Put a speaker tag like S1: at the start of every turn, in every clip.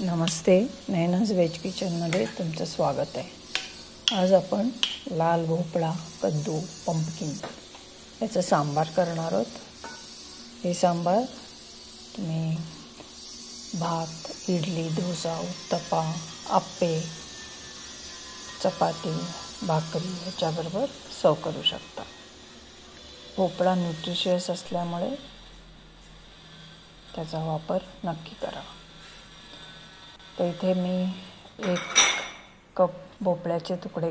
S1: नमस्ते, Naina's veg किचनमध्ये तुमचं स्वागत आहे। आज आपण लाल भोपळा, कद्दू, पंपकिन याचं सांबार करणार आहोत। हे सांबार तुम्ही भात, इडली, डोसा, उत्तप्पा, आप्पे, चपाती, भाकरी याच्याबरोबर सर्व करू शकता। भोपळा न्यूट्रिशियस असल्यामुळे त्याचा वापर नक्की करा। तर इथे मी 1 कप भोपळ्याचे तुकडे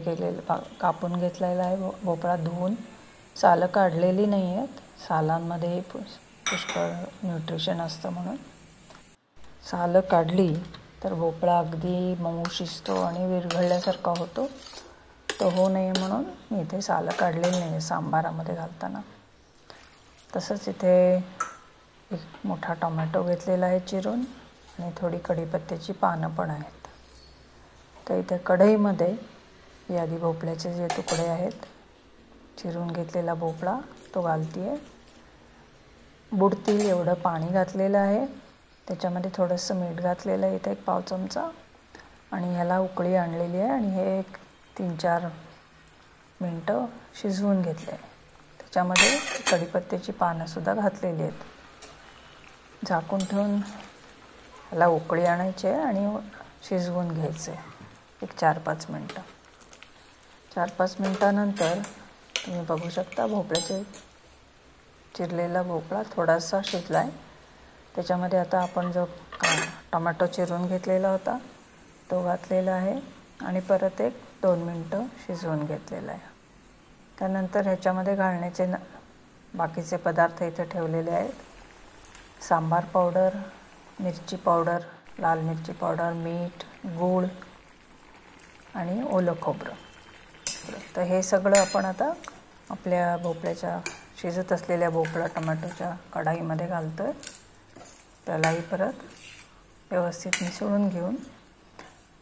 S1: कापून घेतलेला आहे। भोपळा धुवून सालं काढलेली नाही आहेत, सालांमध्ये पुष्कळ न्यूट्रिशन असतं म्हणून। सालं काढली तर भोपळा अगदी मऊ शिजतो आणि विरघळल्यासारखा होतो। तो होऊ नये म्हणून मी इथे सालं काढलेली नाही सांबारामध्ये घालताना। तसंच इथे 1 मोठा टोमॅटो घेतलेला आहे चिरून आणि थोडी कढीपत्त्याची पानं पण आहेत। तर इथे कढईमध्ये आधी भोपळ्याचे जे तुकडे आहेत, चिरून घेतलेला भोपळा तो घालते। बुडतील एवढं पाणी घातलेलं आहे, त्याच्यामध्ये थोडंसं मीठ घातलेलं आहे, इथे 1 पाव चमचा, आणि ह्याला उकळी आणलेली आहे आणि हे 3-4 मिनटं शिजवून घेतले आहे। त्याच्यामध्ये कढीपत्त्याची पानंसुद्धा घातलेली आहेत। झाकून ठेवून ह्याला उकळी आणायची आहे आणि शिजवून घ्यायचं आहे 4-5 मिनटं। 4-5 मिनटानंतर तुम्ही बघू शकता भोपळ्याचे चिरलेला भोपळा थोडासा शिजला आहे। त्याच्यामध्ये आता आपण जो टोमॅटो चिरून घेतलेला होता तो घातलेला आहे आणि परत 1-2 मिनटं शिजवून घेतलेला आहे। त्यानंतर ह्याच्यामध्ये घालण्याचे बाकीचे पदार्थ इथे ठेवलेले आहेत। सांबार पावडर, मिरची पावडर, लाल मिरची पावडर, मीठ, गूळ आणि ओलं खोबरं। तर हे सगळं आपण आता आपल्या भोपळ्याच्या शिजत असलेल्या भोपळा टोमॅटोच्या कढाईमध्ये घालतोय। त्यालाही परत व्यवस्थित मिसळून घेऊन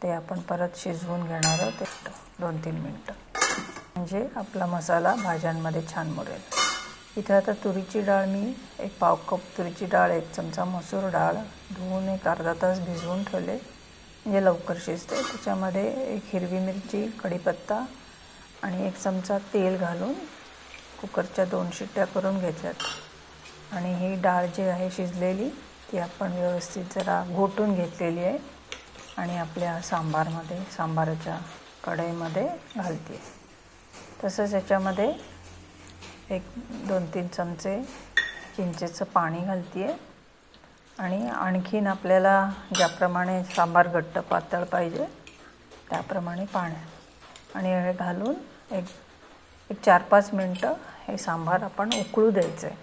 S1: ते आपण परत शिजवून घेणार आहोत 2-3 मिनटं, म्हणजे आपला मसाला भाज्यांमध्ये छान मुरेल। इथे आता तुरीची डाळ मी 1 पाव कप तुरीची डाळ, 1 चमचा मसूर डाळ धुवून 1 अर्धा तास भिजवून ठेवले, म्हणजे लवकर शिजते। त्याच्यामध्ये 1 हिरवी मिरची, कढीपत्ता आणि 1 चमचा तेल घालून कुकरच्या 2 शिट्ट्या करून घेतल्यात। आणि ही डाळ जी आहे शिजलेली ती आपण व्यवस्थित जरा घोटून घेतलेली आहे आणि आपल्या सांबाराच्या कढईमध्ये घालते। तसंच याच्यामध्ये 1-2-3 चमचे चिंचेचं पाणी घालते आणि आणखीन आपल्याला ज्याप्रमाणे सांबार घट्ट पातळ पाहिजे त्याप्रमाणे पाणी आणि हे घालून 4-5 मिनटं हे सांबार आपण उकळू द्यायचं आहे।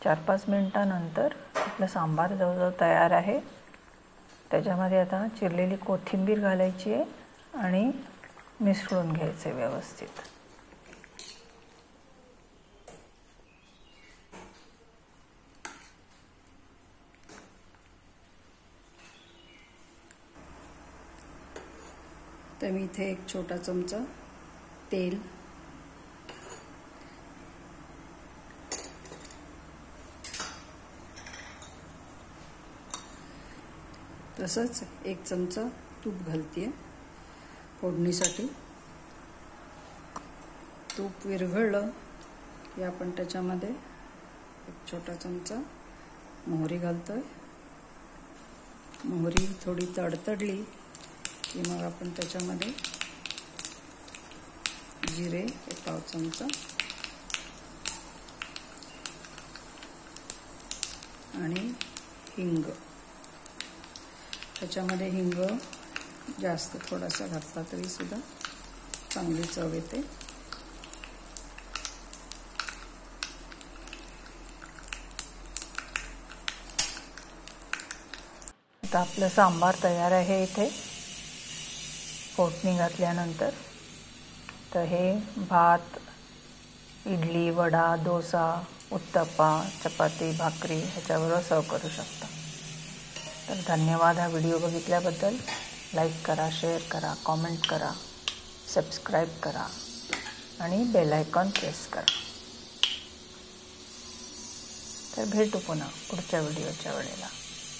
S1: 4-5 मिनटानंतर आपलं सांबार जवळजवळ तयार आहे। त्याच्यामध्ये आता चिरलेली कोथिंबीर घालायची आहे आणि मिसळून घ्यायचं व्यवस्थित। तर मी इथे 1 छोटा चमचा तेल, तसंच 1 चमचा तूप घालते फोडणीसाठी। तूप विरघळलं की आपण त्याच्यामध्ये 1 छोटा चमचा मोहरी घालतोय। मोहरी थोडी तडतडली की मग आपण त्याच्यामध्ये जिरे 1 पाव चमचा आणि हिंग, त्याच्यामध्ये हिंग जास्त थोडासा घातला तरी सुद्धा चांगली चव येते। आता आपलं सांबार तयार आहे इथे फोडणी घातल्यानंतर। तर हे भात, इडली, वडा, डोसा, उत्तप्पा, चपाती, भाकरी ह्याच्याबरोबर सर्व करू शकता। तर धन्यवाद हा व्हिडिओ बघितल्याबद्दल। लाईक करा, शेअर करा, कॉमेंट करा, सबस्क्राईब करा आणि बेल आयकॉन प्रेस करा। तर भेटू पुन्हा पुढच्या व्हिडिओच्या वेळेला।